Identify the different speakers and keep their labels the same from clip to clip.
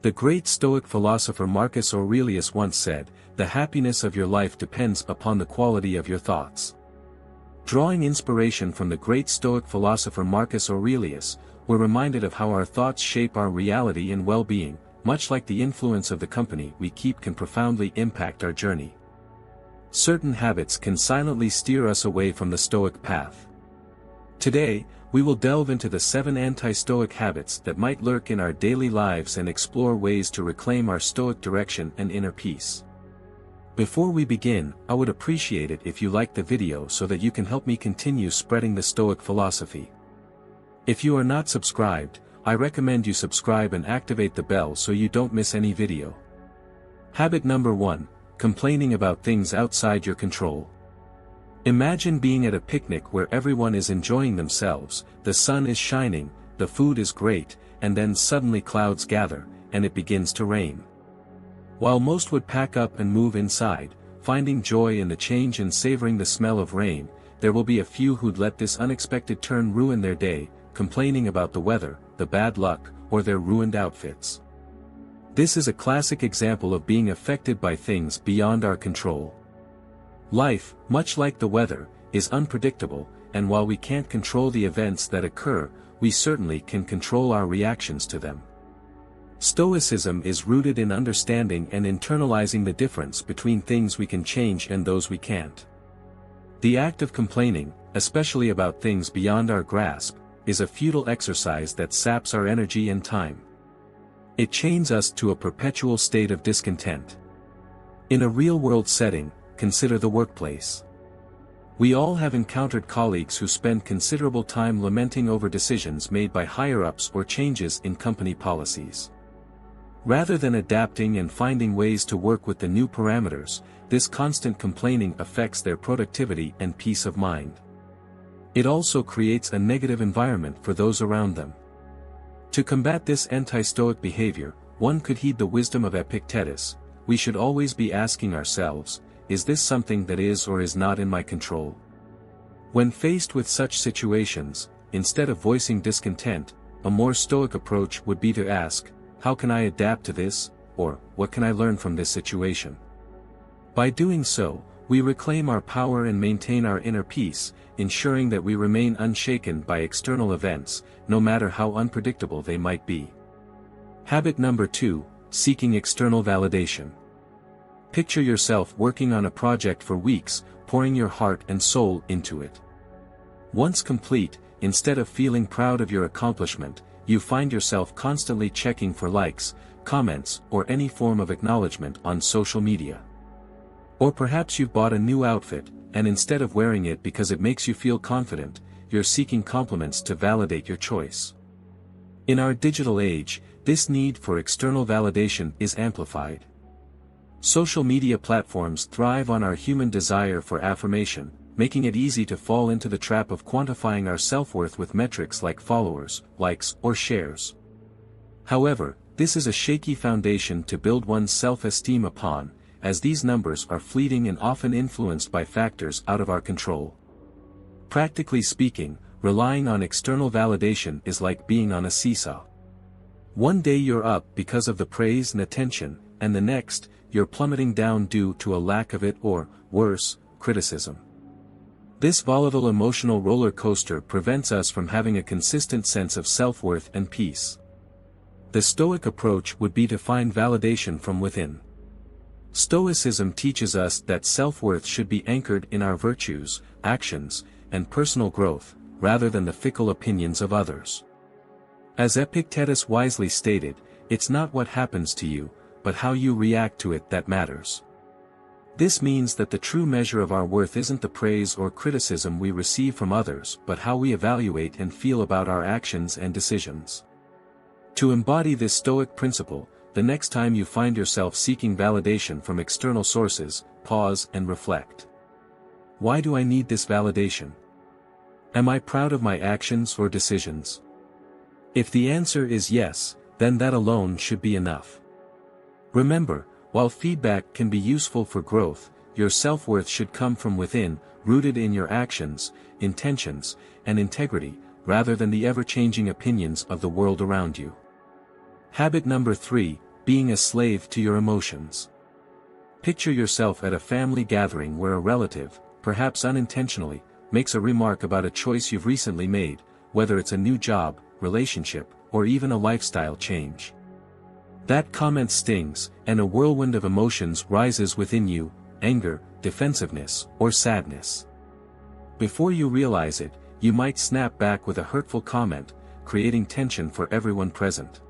Speaker 1: The great Stoic philosopher Marcus Aurelius once said, "The happiness of your life depends upon the quality of your thoughts." Drawing inspiration from the great Stoic philosopher Marcus Aurelius, we're reminded of how our thoughts shape our reality and well-being, much like the influence of the company we keep can profoundly impact our journey. Certain habits can silently steer us away from the Stoic path. Today, we will delve into the 7 anti-Stoic habits that might lurk in our daily lives and explore ways to reclaim our Stoic direction and inner peace. Before we begin, I would appreciate it if you liked the video so that you can help me continue spreading the Stoic philosophy. If you are not subscribed, I recommend you subscribe and activate the bell so you don't miss any video. Habit number 1, complaining about things outside your control. Imagine being at a picnic where everyone is enjoying themselves, the sun is shining, the food is great, and then suddenly clouds gather, and it begins to rain. While most would pack up and move inside, finding joy in the change and savoring the smell of rain, there will be a few who'd let this unexpected turn ruin their day, complaining about the weather, the bad luck, or their ruined outfits. This is a classic example of being affected by things beyond our control. Life, much like the weather, is unpredictable, and while we can't control the events that occur, we certainly can control our reactions to them. Stoicism is rooted in understanding and internalizing the difference between things we can change and those we can't. The act of complaining, especially about things beyond our grasp, is a futile exercise that saps our energy and time. It chains us to a perpetual state of discontent. In a real-world setting, consider the workplace. We all have encountered colleagues who spend considerable time lamenting over decisions made by higher-ups or changes in company policies. Rather than adapting and finding ways to work with the new parameters, this constant complaining affects their productivity and peace of mind. It also creates a negative environment for those around them. To combat this anti-Stoic behavior, one could heed the wisdom of Epictetus. We should always be asking ourselves, is this something that is or is not in my control? When faced with such situations, instead of voicing discontent, a more Stoic approach would be to ask, how can I adapt to this, or what can I learn from this situation? By doing so, we reclaim our power and maintain our inner peace, ensuring that we remain unshaken by external events, no matter how unpredictable they might be. Habit number 2, seeking external validation. Picture yourself working on a project for weeks, pouring your heart and soul into it. Once complete, instead of feeling proud of your accomplishment, you find yourself constantly checking for likes, comments, or any form of acknowledgement on social media. Or perhaps you've bought a new outfit, and instead of wearing it because it makes you feel confident, you're seeking compliments to validate your choice. In our digital age, this need for external validation is amplified. Social media platforms thrive on our human desire for affirmation, making it easy to fall into the trap of quantifying our self-worth with metrics like followers, likes, or shares. However, this is a shaky foundation to build one's self-esteem upon, as these numbers are fleeting and often influenced by factors out of our control. Practically speaking, relying on external validation is like being on a seesaw. One day you're up because of the praise and attention, and the next, you're plummeting down due to a lack of it or, worse, criticism. This volatile emotional roller coaster prevents us from having a consistent sense of self-worth and peace. The Stoic approach would be to find validation from within. Stoicism teaches us that self-worth should be anchored in our virtues, actions, and personal growth, rather than the fickle opinions of others. As Epictetus wisely stated, it's not what happens to you, but how you react to it that matters. This means that the true measure of our worth isn't the praise or criticism we receive from others, but how we evaluate and feel about our actions and decisions. To embody this Stoic principle, the next time you find yourself seeking validation from external sources, pause and reflect. Why do I need this validation? Am I proud of my actions or decisions? If the answer is yes, then that alone should be enough. Remember, while feedback can be useful for growth, your self-worth should come from within, rooted in your actions, intentions, and integrity, rather than the ever-changing opinions of the world around you. Habit number 3, being a slave to your emotions. Picture yourself at a family gathering where a relative, perhaps unintentionally, makes a remark about a choice you've recently made, whether it's a new job, relationship, or even a lifestyle change. That comment stings, and a whirlwind of emotions rises within you: anger, defensiveness, or sadness. Before you realize it, you might snap back with a hurtful comment, creating tension for everyone present.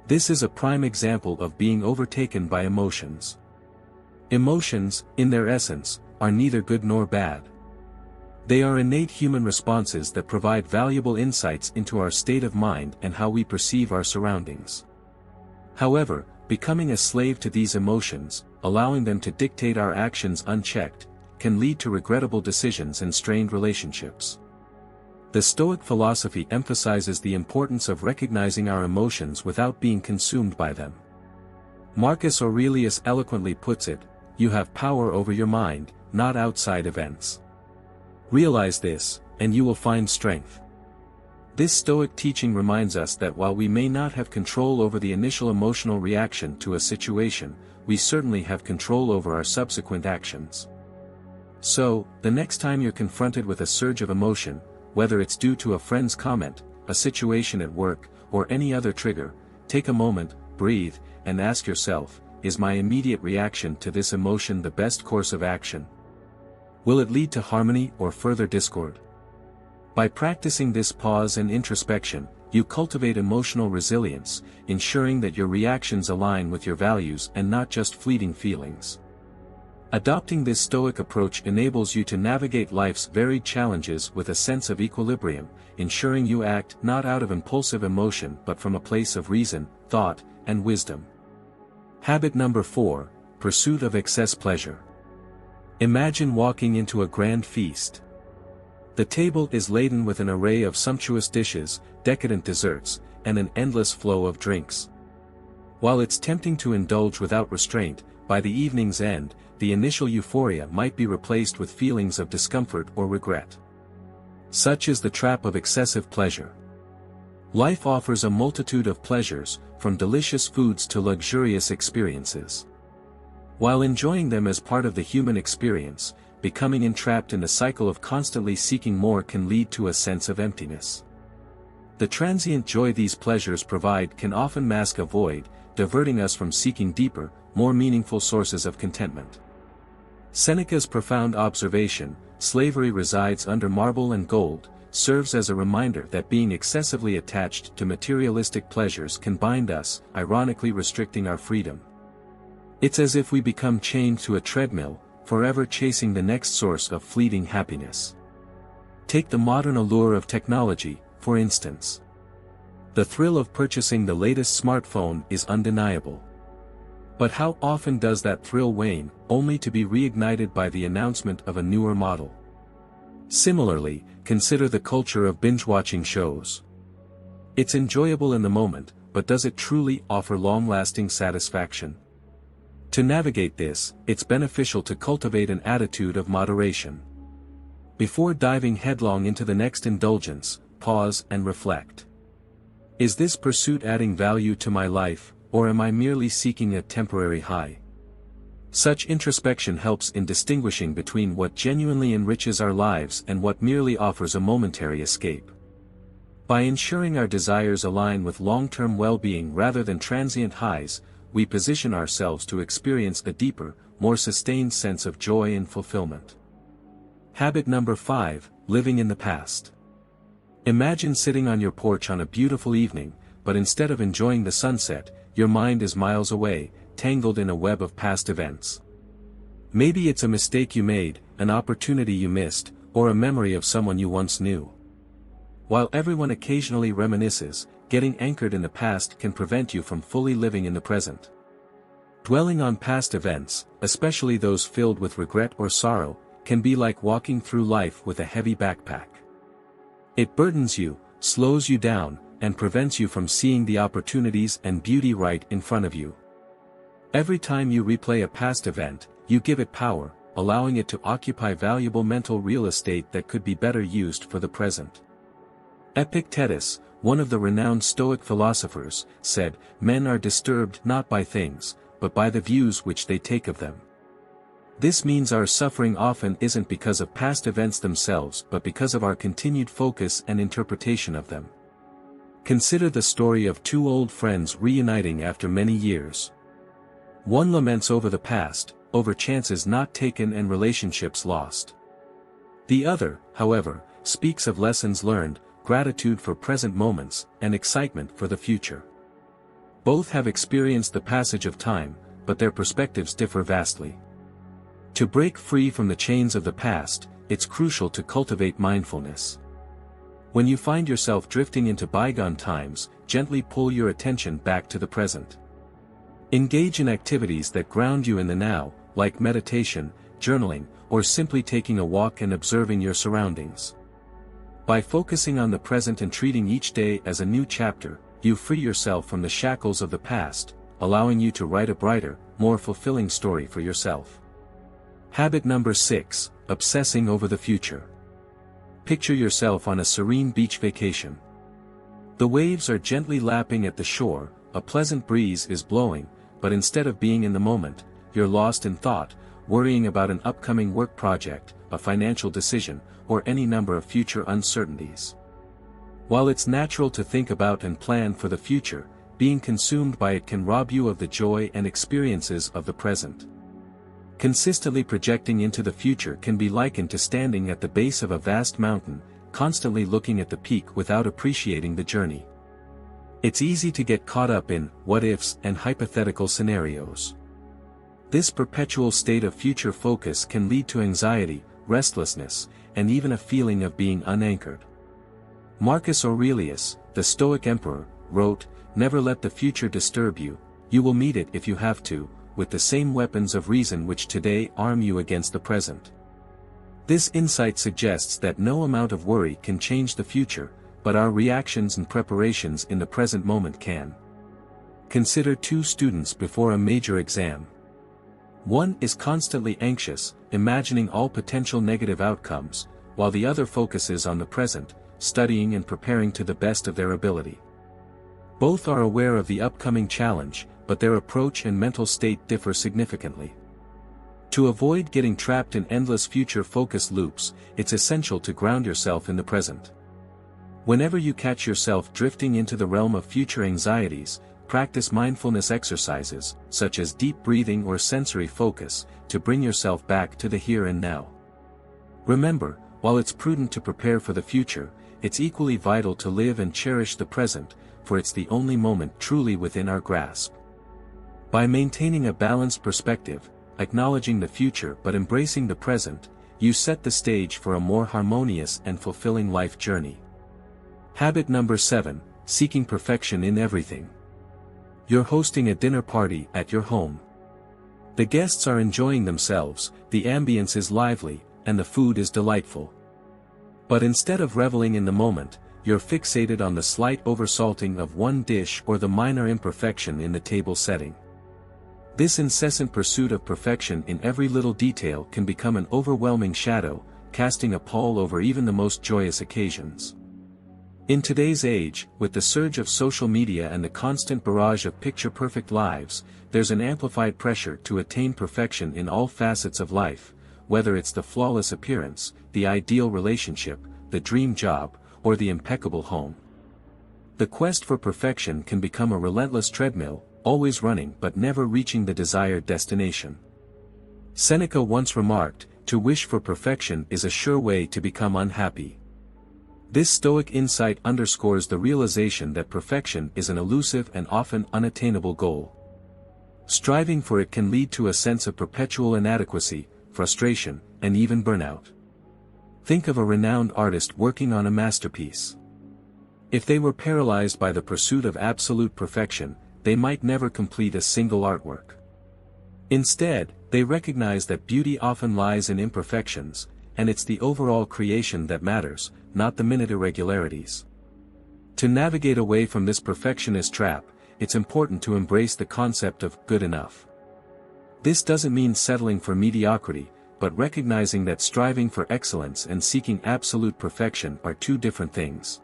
Speaker 1: This is a prime example of being overtaken by emotions. Emotions, in their essence, are neither good nor bad. They are innate human responses that provide valuable insights into our state of mind and how we perceive our surroundings. However, becoming a slave to these emotions, allowing them to dictate our actions unchecked, can lead to regrettable decisions and strained relationships. The Stoic philosophy emphasizes the importance of recognizing our emotions without being consumed by them. Marcus Aurelius eloquently puts it, "You have power over your mind, not outside events." Realize this, and you will find strength. This Stoic teaching reminds us that while we may not have control over the initial emotional reaction to a situation, we certainly have control over our subsequent actions. So, the next time you're confronted with a surge of emotion, whether it's due to a friend's comment, a situation at work, or any other trigger, take a moment, breathe, and ask yourself, is my immediate reaction to this emotion the best course of action? Will it lead to harmony or further discord? By practicing this pause and introspection, you cultivate emotional resilience, ensuring that your reactions align with your values and not just fleeting feelings. Adopting this Stoic approach enables you to navigate life's varied challenges with a sense of equilibrium, ensuring you act not out of impulsive emotion but from a place of reason, thought, and wisdom. Habit number 4, pursuit of excess pleasure. Imagine walking into a grand feast. The table is laden with an array of sumptuous dishes, decadent desserts, and an endless flow of drinks. While it's tempting to indulge without restraint, by the evening's end, the initial euphoria might be replaced with feelings of discomfort or regret. Such is the trap of excessive pleasure. Life offers a multitude of pleasures, from delicious foods to luxurious experiences. While enjoying them as part of the human experience, becoming entrapped in the cycle of constantly seeking more can lead to a sense of emptiness. The transient joy these pleasures provide can often mask a void, diverting us from seeking deeper, more meaningful sources of contentment. Seneca's profound observation, "Slavery resides under marble and gold," serves as a reminder that being excessively attached to materialistic pleasures can bind us, ironically restricting our freedom. It's as if we become chained to a treadmill, forever chasing the next source of fleeting happiness. Take the modern allure of technology, for instance. The thrill of purchasing the latest smartphone is undeniable. But how often does that thrill wane, only to be reignited by the announcement of a newer model? Similarly, consider the culture of binge-watching shows. It's enjoyable in the moment, but does it truly offer long-lasting satisfaction? To navigate this, it's beneficial to cultivate an attitude of moderation. Before diving headlong into the next indulgence, pause and reflect. Is this pursuit adding value to my life, or am I merely seeking a temporary high? Such introspection helps in distinguishing between what genuinely enriches our lives and what merely offers a momentary escape. By ensuring our desires align with long-term well-being rather than transient highs, we position ourselves to experience a deeper, more sustained sense of joy and fulfillment. Habit number 5, living in the past. Imagine sitting on your porch on a beautiful evening, but instead of enjoying the sunset, your mind is miles away, tangled in a web of past events. Maybe it's a mistake you made, an opportunity you missed, or a memory of someone you once knew. While everyone occasionally reminisces, getting anchored in the past can prevent you from fully living in the present. Dwelling on past events, especially those filled with regret or sorrow, can be like walking through life with a heavy backpack. It burdens you, slows you down, and prevents you from seeing the opportunities and beauty right in front of you. Every time you replay a past event, you give it power, allowing it to occupy valuable mental real estate that could be better used for the present. Epictetus, one of the renowned Stoic philosophers, said, "Men are disturbed not by things, but by the views which they take of them." This means our suffering often isn't because of past events themselves but because of our continued focus and interpretation of them. Consider the story of two old friends reuniting after many years. One laments over the past, over chances not taken and relationships lost. The other, however, speaks of lessons learned, gratitude for present moments, and excitement for the future. Both have experienced the passage of time, but their perspectives differ vastly. To break free from the chains of the past, it's crucial to cultivate mindfulness. When you find yourself drifting into bygone times, gently pull your attention back to the present. Engage in activities that ground you in the now, like meditation, journaling, or simply taking a walk and observing your surroundings. By focusing on the present and treating each day as a new chapter, you free yourself from the shackles of the past, allowing you to write a brighter, more fulfilling story for yourself. Habit number 6, obsessing over the future. Picture yourself on a serene beach vacation. The waves are gently lapping at the shore, a pleasant breeze is blowing, but instead of being in the moment, you're lost in thought, worrying about an upcoming work project, a financial decision, or any number of future uncertainties. While it's natural to think about and plan for the future, being consumed by it can rob you of the joy and experiences of the present. Consistently projecting into the future can be likened to standing at the base of a vast mountain, constantly looking at the peak without appreciating the journey. It's easy to get caught up in what-ifs and hypothetical scenarios. This perpetual state of future focus can lead to anxiety, restlessness, and even a feeling of being unanchored. Marcus Aurelius, the Stoic emperor, wrote, "Never let the future disturb you, you will meet it if you have to, with the same weapons of reason which today arm you against the present." This insight suggests that no amount of worry can change the future, but our reactions and preparations in the present moment can. Consider two students before a major exam. One is constantly anxious, imagining all potential negative outcomes, while the other focuses on the present, studying and preparing to the best of their ability. Both are aware of the upcoming challenge, but their approach and mental state differ significantly. To avoid getting trapped in endless future-focused loops, it's essential to ground yourself in the present. Whenever you catch yourself drifting into the realm of future anxieties, practice mindfulness exercises, such as deep breathing or sensory focus, to bring yourself back to the here and now. Remember, while it's prudent to prepare for the future, it's equally vital to live and cherish the present, for it's the only moment truly within our grasp. By maintaining a balanced perspective, acknowledging the future but embracing the present, you set the stage for a more harmonious and fulfilling life journey. Habit number 7, seeking perfection in everything. You're hosting a dinner party at your home. The guests are enjoying themselves, the ambience is lively, and the food is delightful. But instead of reveling in the moment, you're fixated on the slight oversalting of one dish or the minor imperfection in the table setting. This incessant pursuit of perfection in every little detail can become an overwhelming shadow, casting a pall over even the most joyous occasions. In today's age, with the surge of social media and the constant barrage of picture-perfect lives, there's an amplified pressure to attain perfection in all facets of life, whether it's the flawless appearance, the ideal relationship, the dream job, or the impeccable home. The quest for perfection can become a relentless treadmill, always running but never reaching the desired destination. Seneca once remarked, "To wish for perfection is a sure way to become unhappy." This Stoic insight underscores the realization that perfection is an elusive and often unattainable goal. Striving for it can lead to a sense of perpetual inadequacy, frustration, and even burnout. Think of a renowned artist working on a masterpiece. If they were paralyzed by the pursuit of absolute perfection, they might never complete a single artwork. Instead, they recognize that beauty often lies in imperfections, and it's the overall creation that matters, not the minute irregularities. To navigate away from this perfectionist trap, it's important to embrace the concept of good enough. This doesn't mean settling for mediocrity, but recognizing that striving for excellence and seeking absolute perfection are two different things.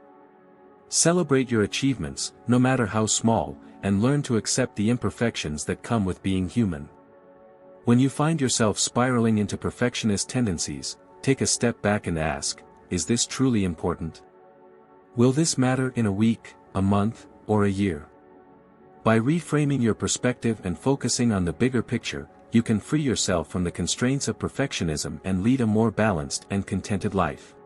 Speaker 1: Celebrate your achievements, no matter how small, and learn to accept the imperfections that come with being human. When you find yourself spiraling into perfectionist tendencies, take a step back and ask, is this truly important? Will this matter in a week, a month, or a year? By reframing your perspective and focusing on the bigger picture, you can free yourself from the constraints of perfectionism and lead a more balanced and contented life.